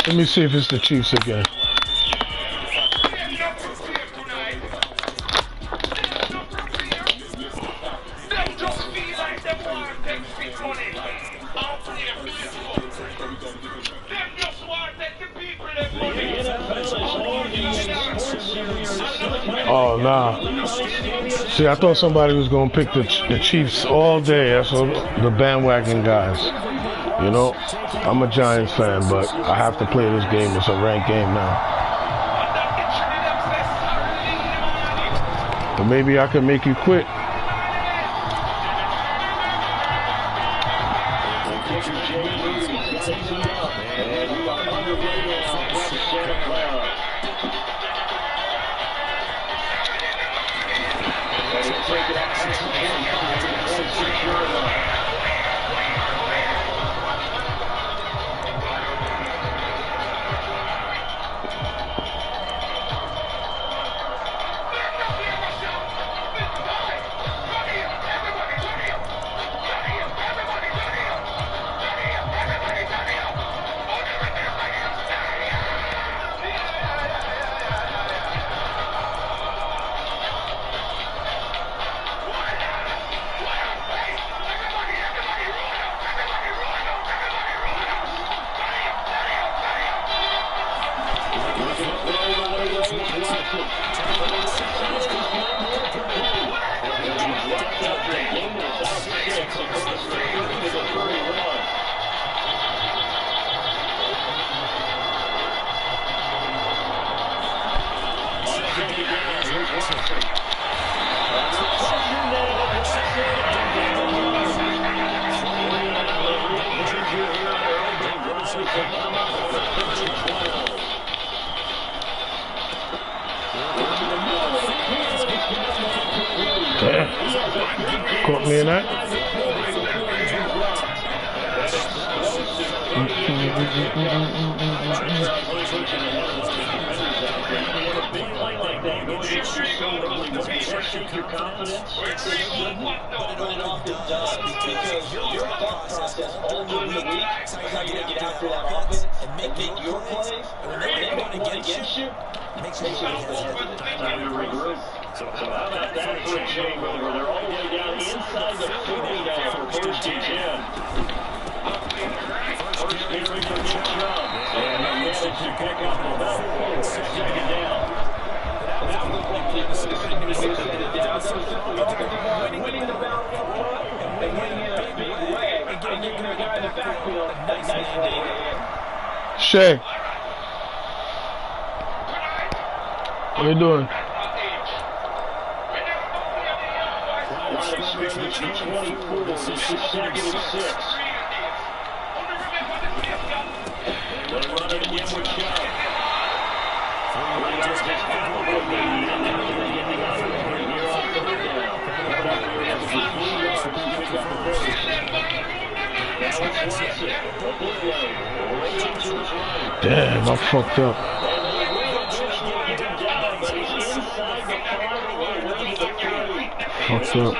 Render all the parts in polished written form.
Let me see if it's the Chiefs again. Oh, nah. See, I thought somebody was going to pick the Chiefs all day. That's all the bandwagon guys. You know, I'm a Giants fan, but I have to play this game. It's a ranked game now. But maybe I can make you quit. Caught me in that. Your confidence, your thought process all during the week is how you're going to get after that offense and make your plays. And when they want to get against you, makes you hesitant. Time to regroup. So how about that for a change where they're all getting down inside the 40 now for first and 10. First carry for Nick Chubb. And he managed to pick up about 4. Second down. Winning the battle and winning in a big way and getting a guy in the backfield. Nice day. Shay, what are you doing? 24, this is second and 6. They'll run it again with Chubb. Damn, I fucked up. Fucked up.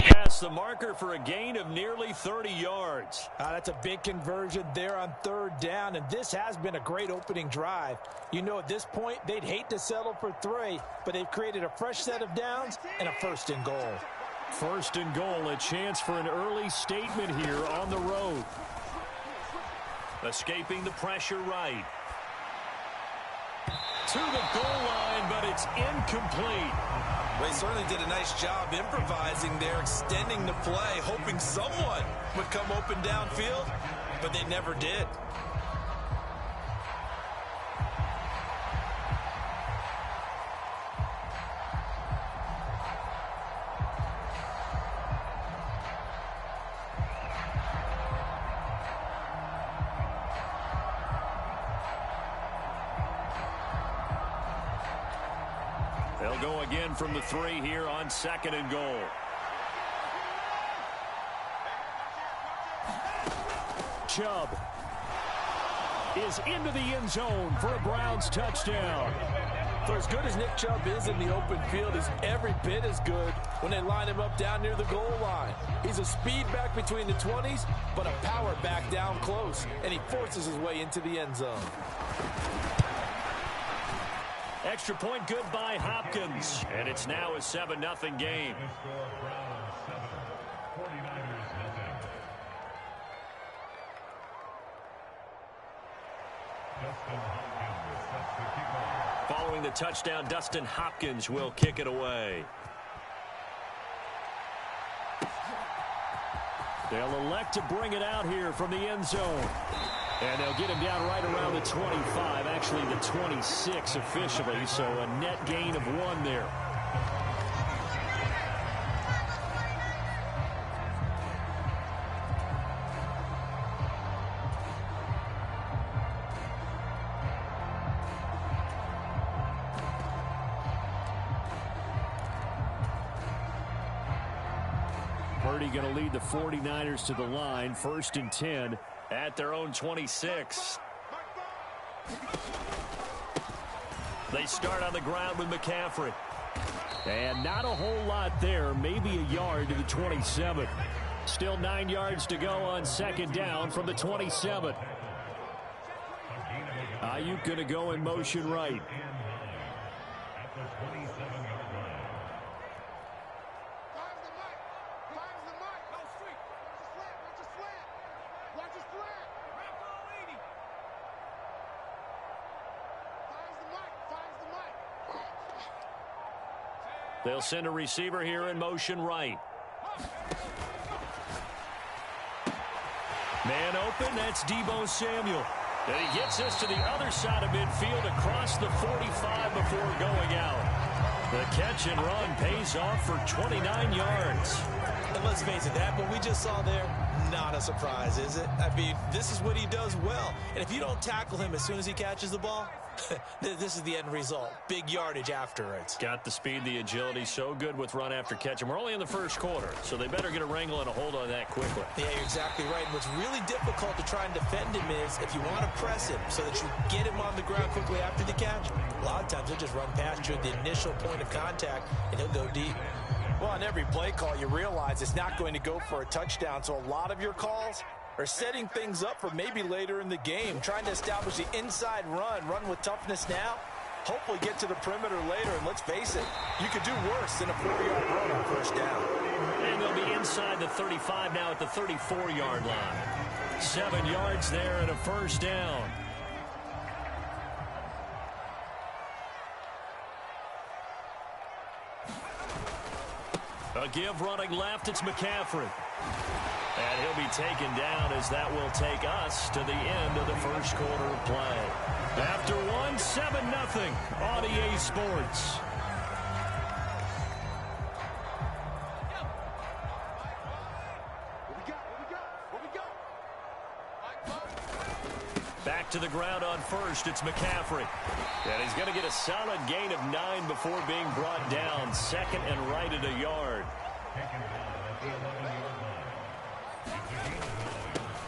Pass the marker for a gain of nearly 30 yards. That's a big conversion there on third down, and this has been a great opening drive. You know, at this point, they'd hate to settle for 3, but they've created a fresh set of downs and a first and goal. First and goal, a chance for an early statement here on the road. Escaping the pressure right. To the goal line, but it's incomplete. They certainly did a nice job improvising there, extending the play, hoping someone would come open downfield, but they never did. They'll go again from the 3 here on second and goal. Chubb is into the end zone for a Browns touchdown. For as good as Nick Chubb is in the open field, he's every bit as good when they line him up down near the goal line. He's He's a speed back between the 20s, but a power back down close, and he forces his way into the end zone. Extra point good by Hopkins, and it's now a 7-0 game. Following the touchdown, Dustin Hopkins will kick it away. They'll elect to bring it out here from the end zone. And they'll get him down right around the 25, actually the 26 officially, so a net gain of 1 there. Purdy going to lead the 49ers to the line, 1st and 10 at their own 26. They start on the ground with McCaffrey. And not a whole lot there, maybe a yard to the 27. Still 9 yards to go on 2nd down from the 27. Ayuk going to go in motion right. They'll send a receiver here in motion right. Man open, that's Deebo Samuel. And he gets us to the other side of midfield across the 45 before going out. The catch and run pays off for 29 yards. And let's face it, that what we just saw there, not a surprise, is it? I mean, this is what he does well. And if you don't tackle him as soon as he catches the ball, this is the end result. Big yardage afterwards. Got the speed, the agility, so good with run after catch. And we're only in the 1st quarter, so they better get a wrangle and a hold on that quickly. Yeah, you're exactly right. And what's really difficult to try and defend him is if you want to press him so that you get him on the ground quickly after the catch, a lot of times he'll just run past you at the initial point of contact, and he'll go deep. Well, on every play call, you realize it's not going to go for a touchdown, so a lot of your calls are setting things up for maybe later in the game, trying to establish the inside run with toughness now, hopefully get to the perimeter later, and let's face it, you could do worse than a 4-yard run on 1st down. And they'll be inside the 35 now at the 34-yard line. 7 yards there and a 1st down. A give running left, it's McCaffrey. And he'll be taken down as that will take us to the end of the 1st quarter of play. After 7-0 on EA Sports. Back to the ground on 1st, it's McCaffrey. And he's going to get a solid gain of 9 before being brought down. 2nd and right at a yard.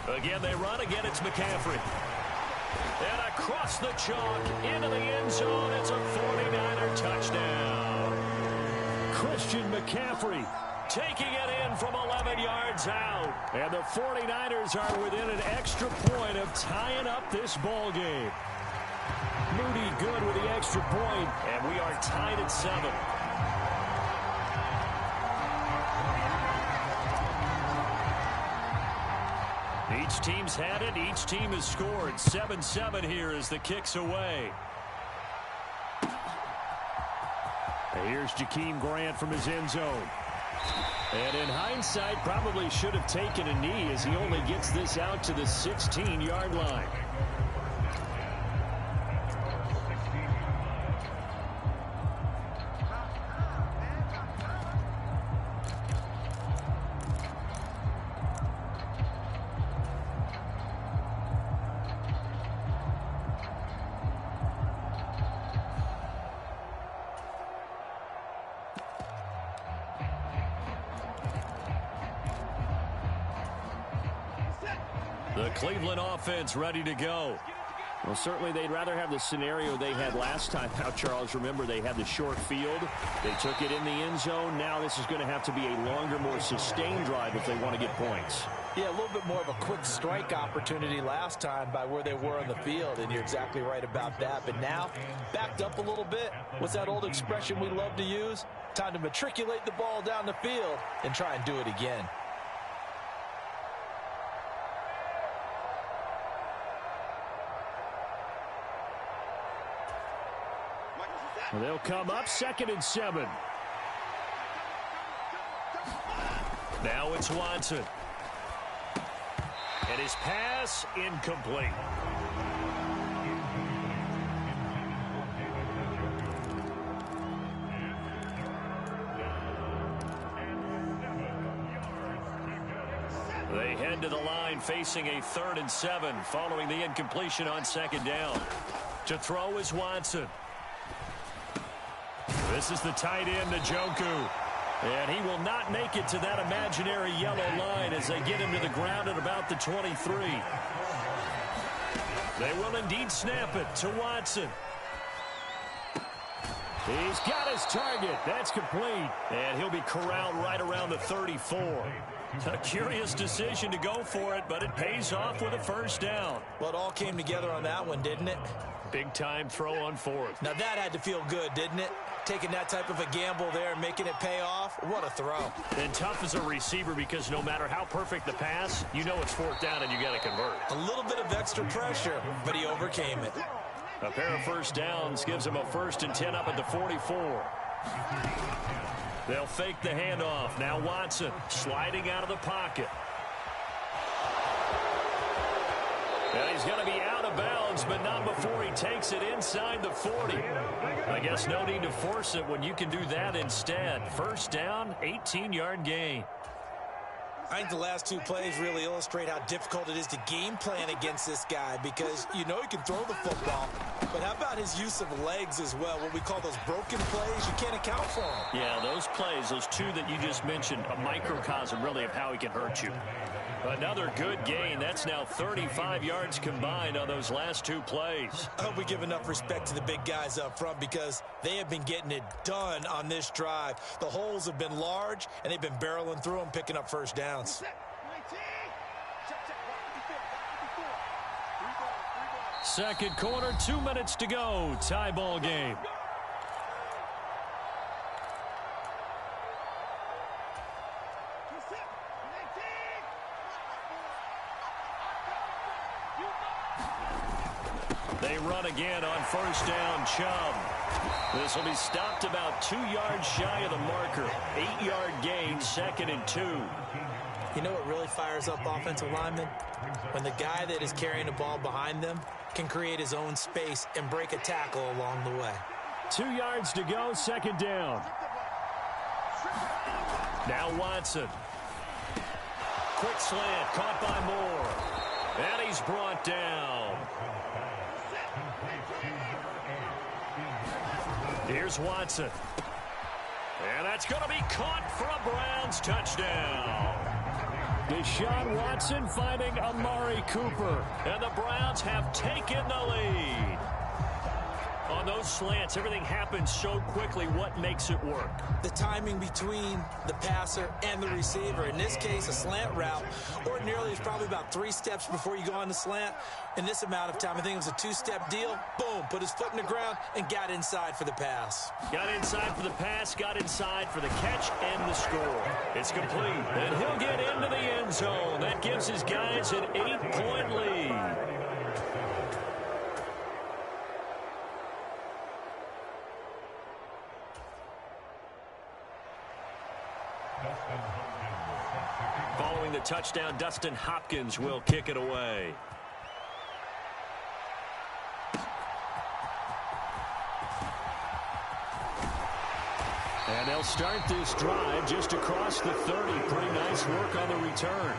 Again, they run. Again, it's McCaffrey. And across the chalk into the end zone. It's a 49er touchdown. Christian McCaffrey taking it in from 11 yards out. And the 49ers are within an extra point of tying up this ball game. Moody good with the extra point, and we are tied at 7. Each team's had it. Each team has scored. 7-7 here as the kick's away. And here's Jakeem Grant from his end zone. And in hindsight, probably should have taken a knee as he only gets this out to the 16-yard line. The Cleveland offense ready to go. Well, certainly they'd rather have the scenario they had last time out, Charles. Remember, they had the short field. They took it in the end zone. Now this is going to have to be a longer, more sustained drive if they want to get points. Yeah, a little bit more of a quick strike opportunity last time by where they were on the field, and you're exactly right about that. But now, backed up a little bit. What's that old expression we love to use? Time to matriculate the ball down the field and try and do it again. Well, they'll come up 2nd and 7. Now it's Watson. And his pass incomplete. They head to the line facing a 3rd and 7 following the incompletion on 2nd down. To throw is Watson. This is the tight end, Njoku. And he will not make it to that imaginary yellow line as they get him to the ground at about the 23. They will indeed snap it to Watson. He's got his target. That's complete. And he'll be corralled right around the 34. A curious decision to go for it, but it pays off with a 1st down. Well, it all came together on that one, didn't it? Big-time throw on 4th. Now that had to feel good, didn't it? Taking that type of a gamble there and making it pay off. What a throw. And tough as a receiver because no matter how perfect the pass, you know it's 4th down and you got to convert. A little bit of extra pressure, but he overcame it. A pair of 1st downs gives him a 1st and 10 up at the 44. They'll fake the handoff. Now Watson sliding out of the pocket. And he's going to be out of bounds, but not before he takes it inside the 40. I guess no need to force it when you can do that instead. 1st down, 18-yard gain. I think the last 2 plays really illustrate how difficult it is to game plan against this guy because you know he can throw the football, but how about his use of legs as well? What we call those broken plays, you can't account for them. Yeah, those plays, those 2 that you just mentioned, a microcosm really of how he can hurt you. Another good gain. That's now 35 yards combined on those last 2 plays. I hope we give enough respect to the big guys up front because they have been getting it done on this drive. The holes have been large, and they've been barreling through them, picking up 1st downs. 2nd quarter, 2 minutes to go. Tie ball game. They run again on 1st down, Chubb. This will be stopped about 2 yards shy of the marker. 8-yard gain, 2nd and 2. You know what really fires up offensive linemen? When the guy that is carrying the ball behind them can create his own space and break a tackle along the way. 2 yards to go, 2nd down. Now Watson. Quick slant, caught by Moore. And he's brought down. Here's Watson. And that's going to be caught for a Browns touchdown. Deshaun Watson finding Amari Cooper. And the Browns have taken the lead. On those slants, everything happens so quickly. What makes it work? The timing between the passer and the receiver. In this case, a slant route. Ordinarily, it's probably about 3 steps before you go on the slant. In this amount of time, I think it was a 2-step deal. Boom, put his foot in the ground and got inside for the pass. Got inside for the pass, got inside for the catch and the score. It's complete. And he'll get into the end zone. That gives his guys an 8-point lead. Following the touchdown, Dustin Hopkins will kick it away. And they'll start this drive just across the 30. Pretty nice work on the return.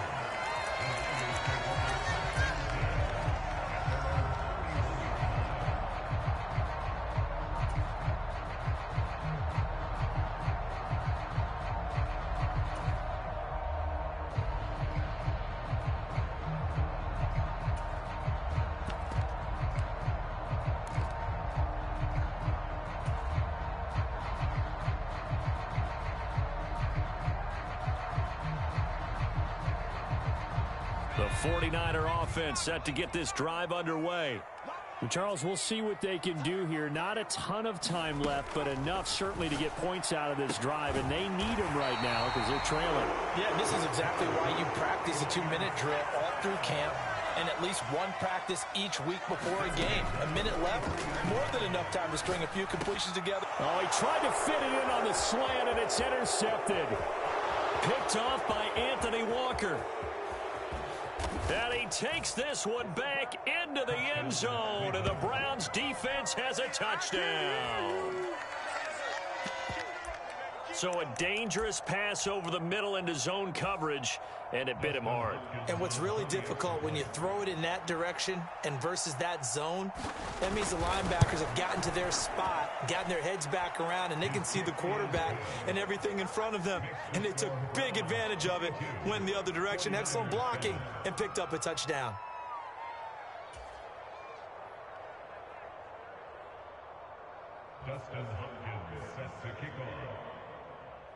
The 49er offense set to get this drive underway. And Charles, we'll see what they can do here. Not a ton of time left, but enough certainly to get points out of this drive, and they need them right now because they're trailing. Yeah, this is exactly why you practice a 2-minute drill all through camp and at least one practice each week before a game. A minute left, more than enough time to string a few completions together. Oh, he tried to fit it in on the slant, and it's intercepted. Picked off by Anthony Walker. And he takes this one back into the end zone, and the Browns defense has a touchdown. So a dangerous pass over the middle into zone coverage, and it bit him hard. And what's really difficult when you throw it in that direction and versus that zone, that means the linebackers have gotten to their spot, gotten their heads back around, and they can see the quarterback and everything in front of them. And they took big advantage of it, went the other direction, excellent blocking, and picked up a touchdown.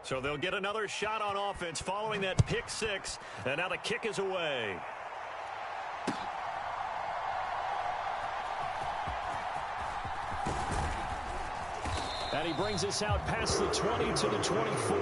So they'll get another shot on offense following that pick six, and now the kick is away. And he brings us out past the 20 to the 24.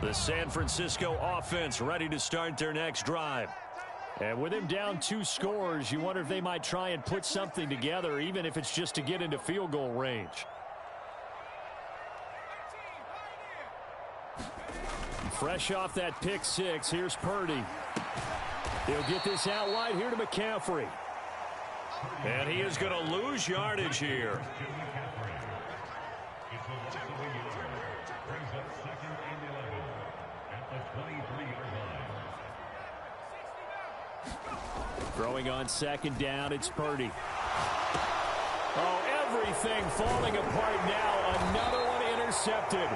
The San Francisco offense ready to start their next drive. And with him down 2 scores, you wonder if they might try and put something together, even if it's just to get into field goal range. Fresh off that pick six, here's Purdy. He'll get this out wide here to McCaffrey. And he is going to lose yardage here. Throwing on second down, it's Purdy. Oh, everything falling apart now. Another one intercepted.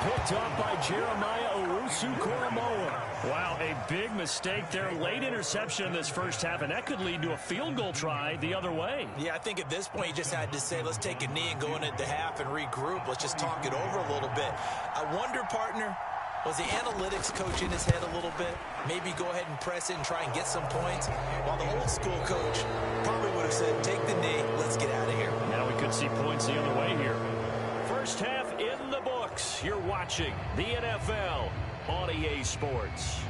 Picked up by Jeremiah Owusu-Koramoah. Wow, a big mistake there. Late interception in this first half, and that could lead to a field goal try the other way. Yeah, I think at this point you just had to say, let's take a knee and go into the half and regroup. Let's just talk it over a little bit. I wonder, partner, was the analytics coach in his head a little bit? Maybe go ahead and press it and try and get some points. While the old school coach probably would have said, take the knee, let's get out of here. Now we could see points the other way here. First half in the books. You're watching the NFL on EA Sports.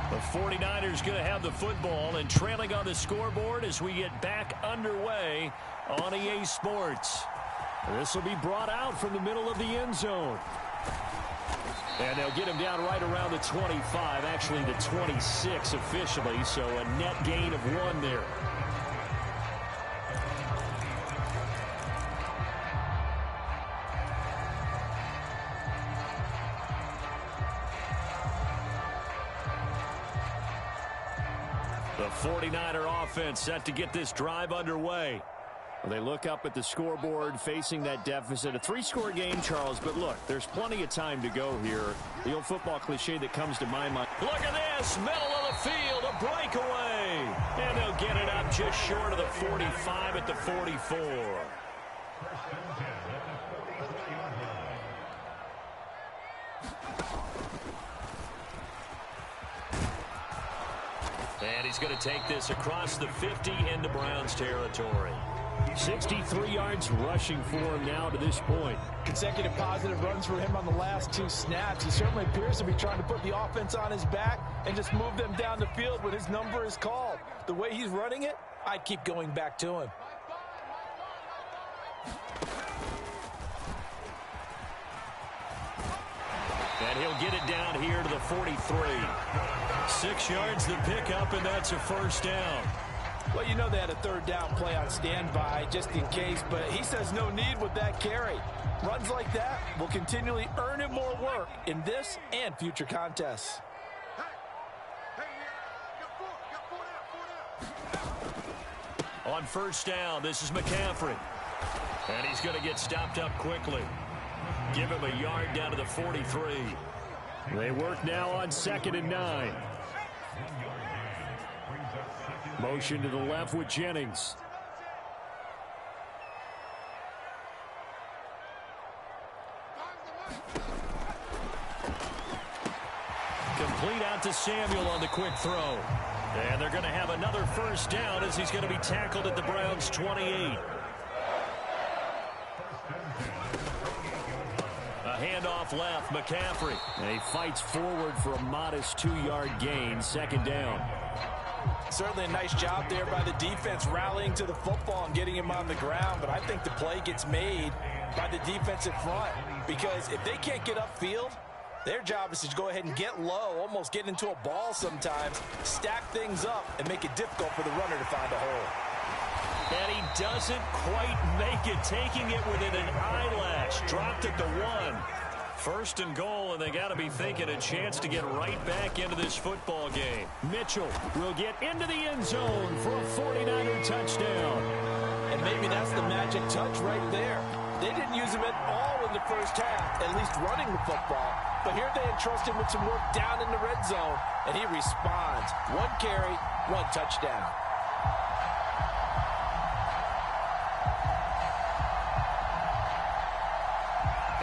The 49ers going to have the football and trailing on the scoreboard as we get back underway on EA Sports. This will be brought out from the middle of the end zone. And they'll get him down right around the 25, actually the 26 officially, so a net gain of 1 there. The 49er offense set to get this drive underway. Well, they look up at the scoreboard facing that deficit. A 3-score game, Charles, but look, there's plenty of time to go here. The old football cliche that comes to my mind. Look at this, middle of the field, a breakaway. And they'll get it up just short of the 45 at the 44. And he's going to take this across the 50 into Browns territory. 63 yards rushing for him now to this point. Consecutive positive runs for him on the last 2 snaps. He certainly appears to be trying to put the offense on his back and just move them down the field when his number is called. The way he's running it, I'd keep going back to him. And he'll get it down here to the 43. 6 yards the pickup, and that's a first down. Well, you know they had a 3rd down play on standby just in case, but he says no need with that carry. Runs like that will continually earn him more work in this and future contests. On first down, this is McCaffrey. And he's going to get stopped up quickly. Give him a yard down to the 43. They work now on 2nd and 9. Motion to the left with Jennings. Complete out to Samuel on the quick throw. And they're going to have another first down as he's going to be tackled at the Browns' 28. A handoff left, McCaffrey. And he fights forward for a modest 2-yard gain, 2nd down. Certainly a nice job there by the defense rallying to the football and getting him on the ground. But I think the play gets made by the defensive front, because if they can't get upfield, their job is to go ahead and get low, almost get into a ball sometimes, stack things up, and make it difficult for the runner to find a hole. And he doesn't quite make it, taking it within an eyelash. Dropped at the 1. 1st and goal, and they got to be thinking a chance to get right back into this football game. Mitchell will get into the end zone for a 49er touchdown. And maybe that's the magic touch right there. They didn't use him at all in the first half, at least running the football. But here they entrust him with some work down in the red zone, and he responds. 1 carry, 1 touchdown.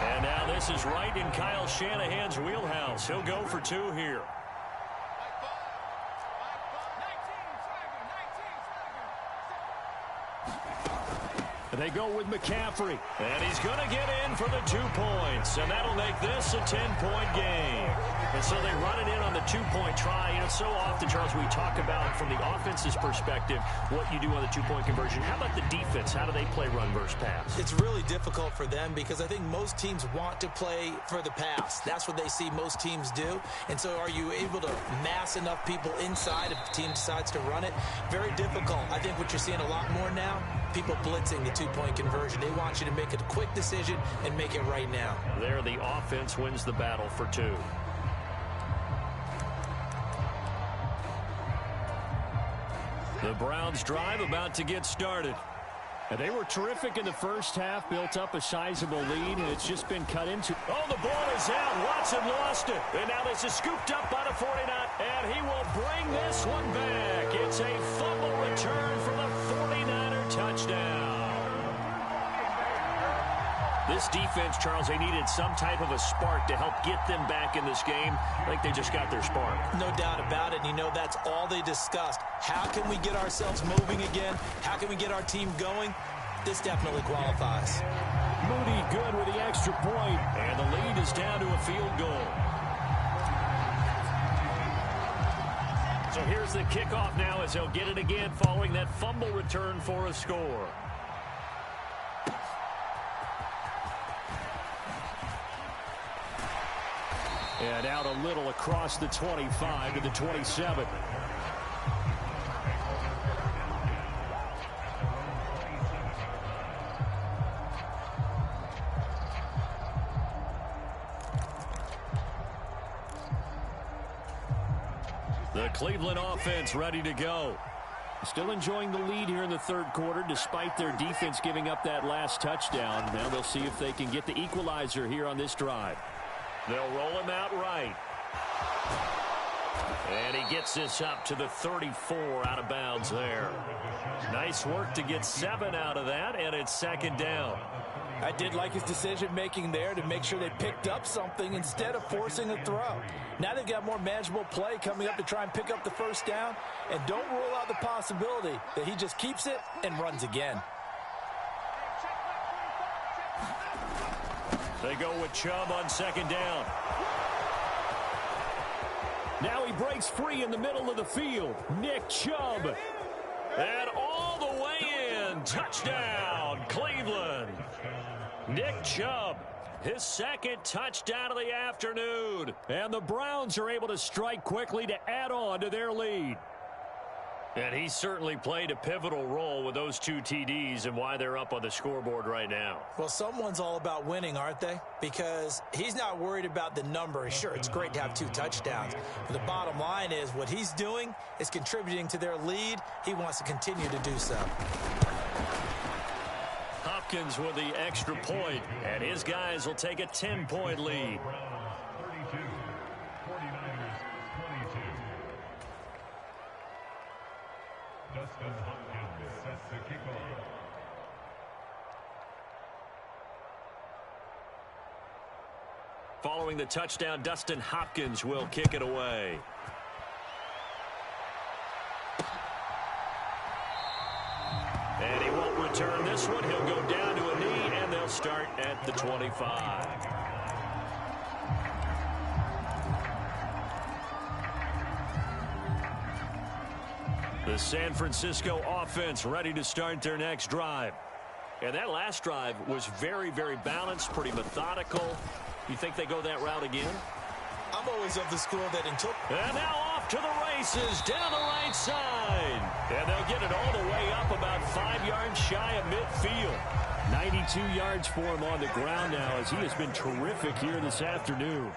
And now this is right in Kyle Shanahan's wheelhouse. He'll go for 2 here. They go with McCaffrey. And he's going to get in for the 2 points. And that'll make this a 10-point game. And so they run it in on the 2-point try. You know, so often, Charles, we talk about from the offense's perspective what you do on the 2-point conversion. How about the defense? How do they play run versus pass? It's really difficult for them because I think most teams want to play for the pass. That's what they see most teams do. And so are you able to mass enough people inside if the team decides to run it? Very difficult. I think what you're seeing a lot more now, people blitzing the 2-point conversion. They want you to make a quick decision and make it right now. There, the offense wins the battle for 2. The Browns drive about to get started. And they were terrific in the first half, built up a sizable lead, and it's just been cut into. Oh, the ball is out. Watson lost it. And now this is scooped up by the 49. And he will bring this one back. It's a fumble return for the 49er touchdown. This defense, Charles, they needed some type of a spark to help get them back in this game. I think they just got their spark. No doubt about it. And you know, that's all they discussed. How can we get ourselves moving again? How can we get our team going? This definitely qualifies. Moody good with the extra point. And the lead is down to a field goal. So here's the kickoff now as they'll get it again following that fumble return for a score. And out a little across the 25 to the 27. The Cleveland offense ready to go. Still enjoying the lead here in the 3rd quarter despite their defense giving up that last touchdown. Now they'll see if they can get the equalizer here on this drive. They'll roll him out right. And he gets this up to the 34 out of bounds there. Nice work to get 7 out of that, and it's 2nd down. I did like his decision-making there to make sure they picked up something instead of forcing a throw. Now they've got more manageable play coming up to try and pick up the first down, and don't rule out the possibility that he just keeps it and runs again. They go with Chubb on 2nd down. Now he breaks free in the middle of the field. Nick Chubb. And all the way in. Touchdown, Cleveland. Nick Chubb, his 2nd touchdown of the afternoon. And the Browns are able to strike quickly to add on to their lead. And he certainly played a pivotal role with those 2 TDs and why they're up on the scoreboard right now. Well, someone's all about winning, aren't they? Because he's not worried about the number. Sure, it's great to have 2 touchdowns. But the bottom line is what he's doing is contributing to their lead. He wants to continue to do so. Hopkins with the extra point, and his guys will take a 10-point lead. 32, 49ers 22. Dustin Hopkins sets the kickoff. Following the touchdown, Dustin Hopkins will kick it away. And he won't return this one. He'll go down to a knee, and they'll start at the 25. The San Francisco offense ready to start their next drive. And that last drive was very, very balanced, pretty methodical. You think they go that route again? I'm always of the school that until... And now off to the races down the right side. And they'll get it all the way up about 5 yards shy of midfield. 92 yards for him on the ground now as he has been terrific here this afternoon.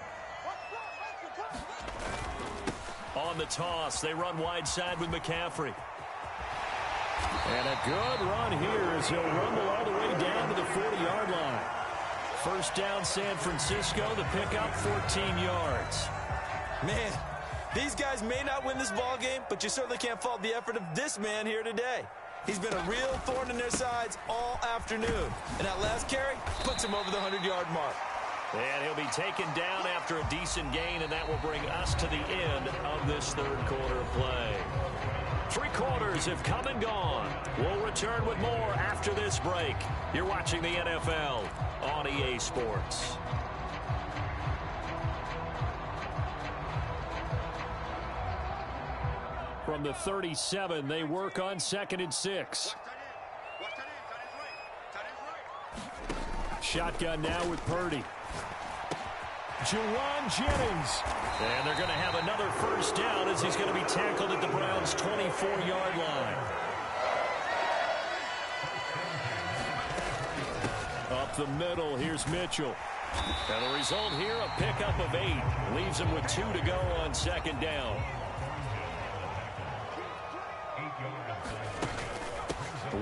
On the toss, they run wide side with McCaffrey. And a good run here as he'll rumble all the way down to the 40-yard line. First down, San Francisco. The pickup, 14 yards. Man, these guys may not win this ball game, but you certainly can't fault the effort of this man here today. He's been a real thorn in their sides all afternoon. And that last carry puts him over the 100-yard mark. And he'll be taken down after a decent gain, and that will bring us to the end of this third quarter of play. 3 quarters have come and gone. We'll return with more after this break. You're watching the NFL on EA Sports. From the 37, they work on 2nd and 6. Shotgun now with Purdy. Juwan Jennings. And they're going to have another first down as he's going to be tackled at the Browns' 24-yard line. Up the middle, here's Mitchell. And the result here, a pickup of 8. Leaves him with 2 to go on 2nd down.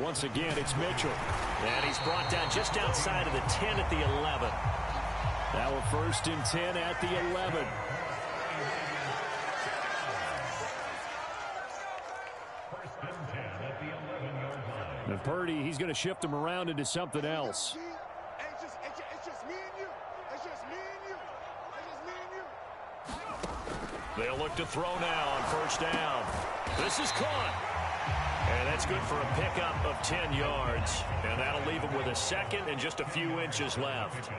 Once again, it's Mitchell. And he's brought down just outside of the 10 at the 11. Now a 1st and 10 at the 11. And Purdy, he's going to shift him around into something else. It's just me and you. It's just me and you. It's just me and you. They'll look to throw now on 1st down. This is caught. And that's good for a pickup of 10 yards. And that'll leave him with a 2nd and just a few inches left.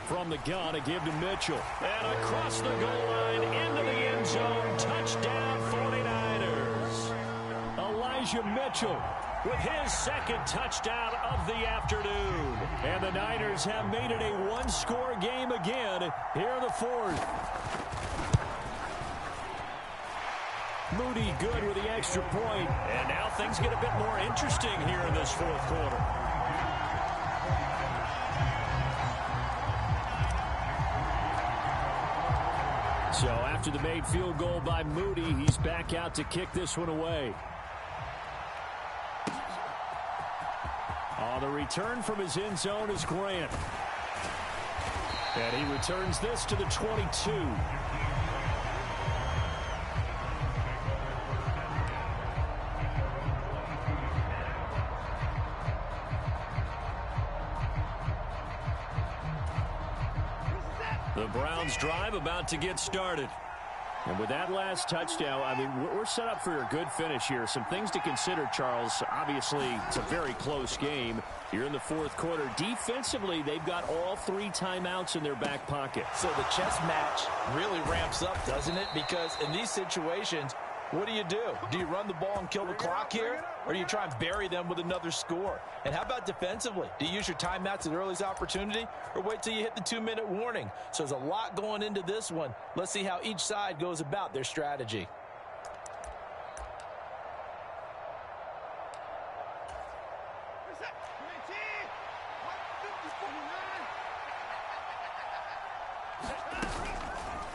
From the gun, a give to Mitchell. And across the goal line into the end zone. Touchdown 49ers. Elijah Mitchell with his 2nd touchdown of the afternoon. And the Niners have made it a one-score game again here in the 4th. Moody good with the extra point. And now things get a bit more interesting here in this 4th quarter. So after the made field goal by Moody, he's back out to kick this one away. On the return from his end zone is Grant. And he returns this to the 22. The Browns drive about to get started. And with that last touchdown, I mean, we're set up for a good finish here. Some things to consider, Charles. Obviously, it's a very close game. You're in the 4th quarter. Defensively, they've got all 3 timeouts in their back pocket. So the chess match really ramps up, doesn't it? Because in these situations, what do? Do you run the ball and kill the clock here? Or do you try and bury them with another score? And how about defensively? Do you use your timeouts at earliest opportunity? Or wait till you hit the 2-minute warning? So there's a lot going into this one. Let's see how each side goes about their strategy.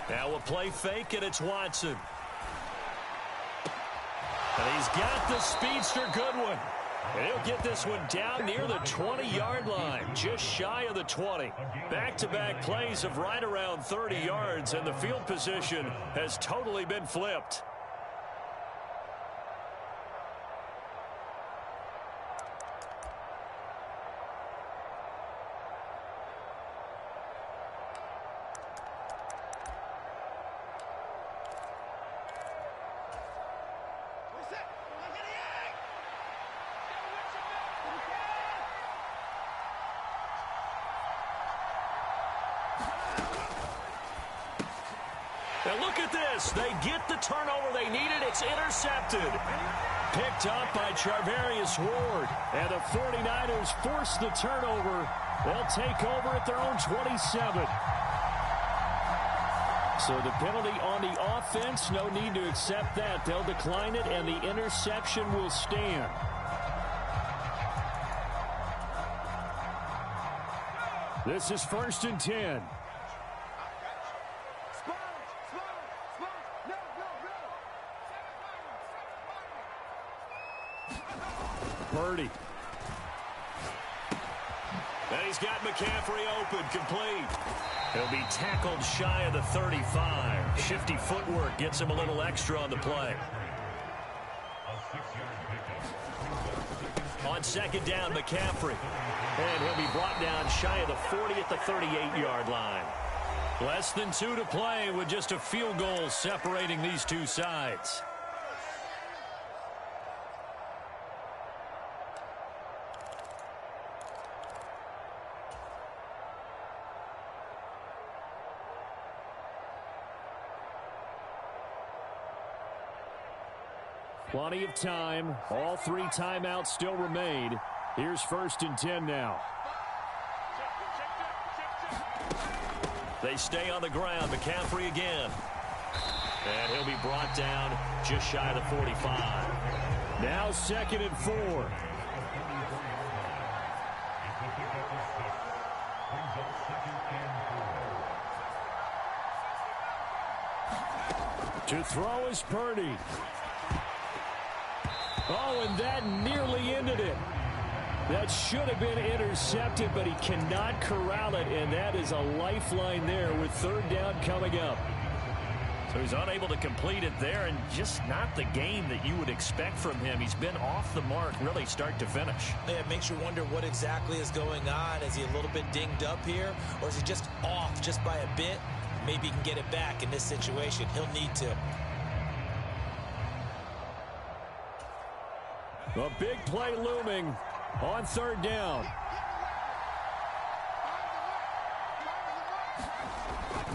Now a play fake, and it's Watson. And he's got the speedster Goodwin. And he'll get this one down near the 20-yard line, just shy of the 20. Back-to-back plays of right around 30 yards, and the field position has totally been flipped. And look at this. They get the turnover they needed. It's intercepted. Picked up by Charvarius Ward. And the 49ers force the turnover. They'll take over at their own 27. So the penalty on the offense, no need to accept that. They'll decline it, and the interception will stand. This is 1st and 10. Purdy. And he's got McCaffrey open, complete. He'll be tackled shy of the 35. Shifty footwork gets him a little extra on the play. On 2nd down, McCaffrey. And he'll be brought down shy of the 40 at the 38-yard line. Less than 2 to play with just a field goal separating these two sides. Plenty of time. All 3 timeouts still remain. Here's 1st and 10 now. They stay on the ground. McCaffrey again. And he'll be brought down just shy of the 45. Now 2nd and 4. To throw is Purdy. Oh, and that nearly ended it. That should have been intercepted, but he cannot corral it, and that is a lifeline there with 3rd down coming up. So he's unable to complete it there, and just not the game that you would expect from him. He's been off the mark really start to finish. Yeah, it makes you wonder what exactly is going on. Is he a little bit dinged up here, or is he just off just by a bit? Maybe he can get it back in this situation. He'll need to. A big play looming on 3rd down.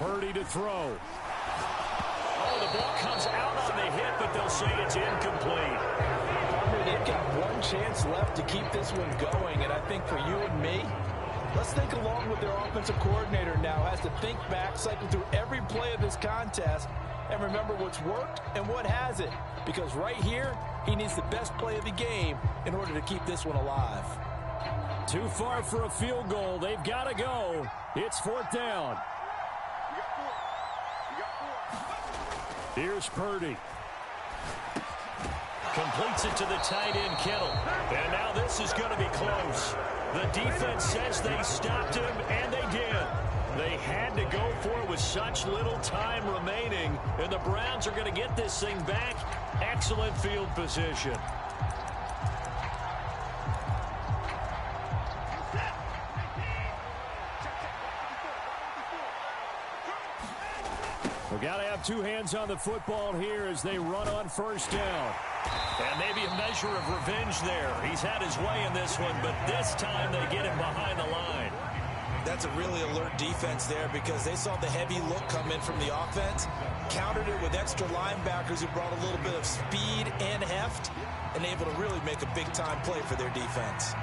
Purdy to throw. Oh, the ball comes out on the hit, but they'll say it's incomplete. They've got one chance left to keep this one going, and I think for you and me, let's think along with their offensive coordinator now. Has to think back, cycle through every play of this contest, and remember what's worked and what hasn't. Because right here, he needs the best play of the game in order to keep this one alive. Too far for a field goal. They've got to go. It's 4th down. Here's Purdy. Completes it to the tight end, Kittle. And now this is going to be close. The defense says they stopped him, and they did. They had to go for it with such little time remaining, and the Browns are going to get this thing back. Excellent field position. We've got to have 2 hands on the football here as they run on 1st down. And maybe a measure of revenge there. He's had his way in this one, but this time they get him behind the line. That's a really alert defense there because they saw the heavy look come in from the offense, countered it with extra linebackers who brought a little bit of speed and heft, and able to really make a big-time play for their defense.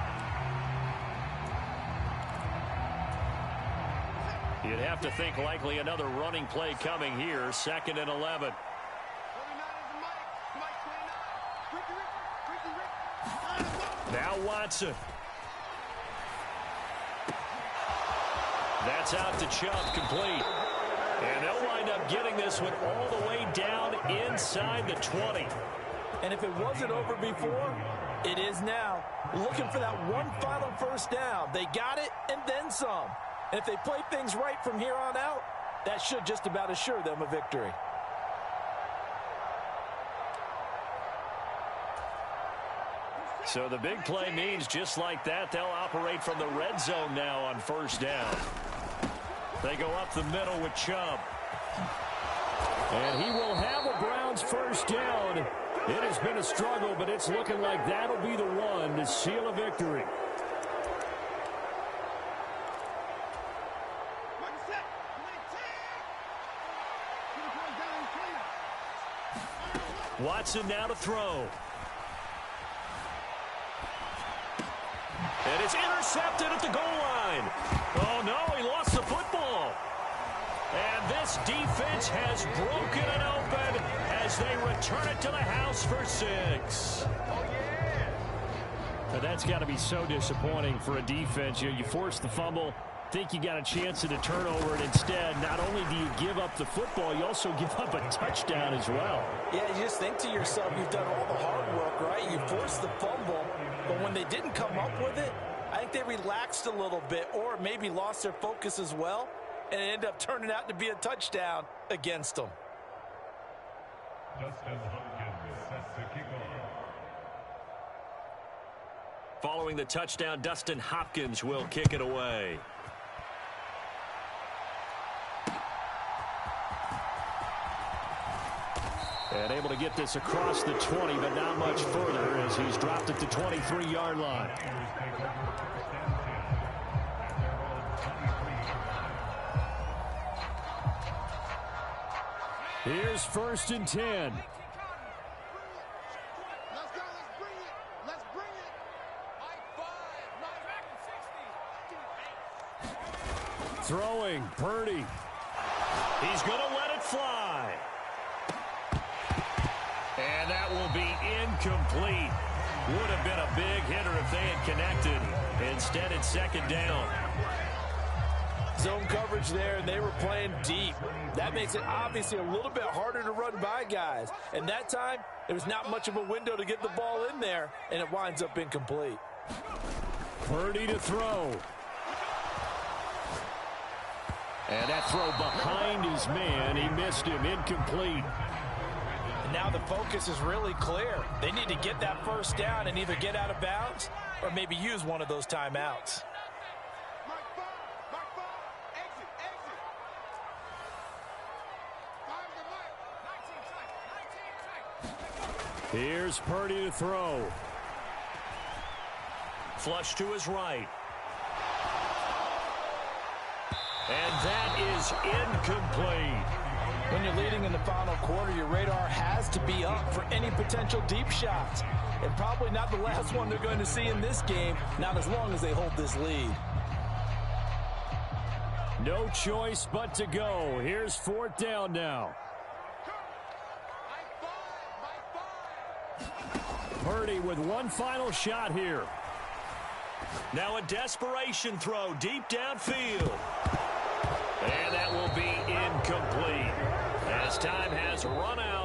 You'd have to think likely another running play coming here, 2nd and 11. Now Watson. That's out to Chubb, complete. And they'll wind up getting this one all the way down inside the 20. And if it wasn't over before, it is now. looking for that one final first down. They got it and then some. And if they play things right from here on out, that should just about assure them a victory. So the big play means just like that, they'll operate from the red zone now on first down. They go up the middle with Chubb. And he will have a Browns first down. It has been a struggle, but it's looking like that'll be the one to seal a victory. Watson now to throw. And it's intercepted at the goal line. Oh, no, he lost the football. And this defense has broken it open as they return it to the house for 6. But that's got to be so disappointing for a defense. You force the fumble, think you got a chance at a turnover, and instead, not only do you give up the football, you also give up a touchdown as well. Yeah, you just think to yourself, you've done all the hard work, right? You forced the fumble, but when they didn't come up with it, I think they relaxed a little bit or maybe lost their focus as well, and it ended up turning out to be a touchdown against them. Following the touchdown, Dustin Hopkins will kick it away. And able to get this across the 20, but not much further as he's dropped at the 23-yard line. Here's 1st and 10. Let's go. Let's bring it. Let's bring it. Throwing, Purdy. He's going to let it fly. And that will be incomplete. Would have been a big hitter if they had connected. Instead, it's 2nd down. Zone coverage there, and they were playing deep. That makes it obviously a little bit harder to run by guys. And that time, there was not much of a window to get the ball in there, and it winds up incomplete. Purdy to throw. And that throw behind his man. He missed him. Incomplete. And now the focus is really clear. They need to get that first down and either get out of bounds or maybe use one of those timeouts. Here's Purdy to throw. Flush to his right. And that is incomplete. When you're leading in the final quarter, your radar has to be up for any potential deep shots. And probably not the last one they're going to see in this game, not as long as they hold this lead. No choice but to go. Here's 4th down now. Purdy with one final shot here. Now a desperation throw deep downfield. And that will be incomplete as time has run out.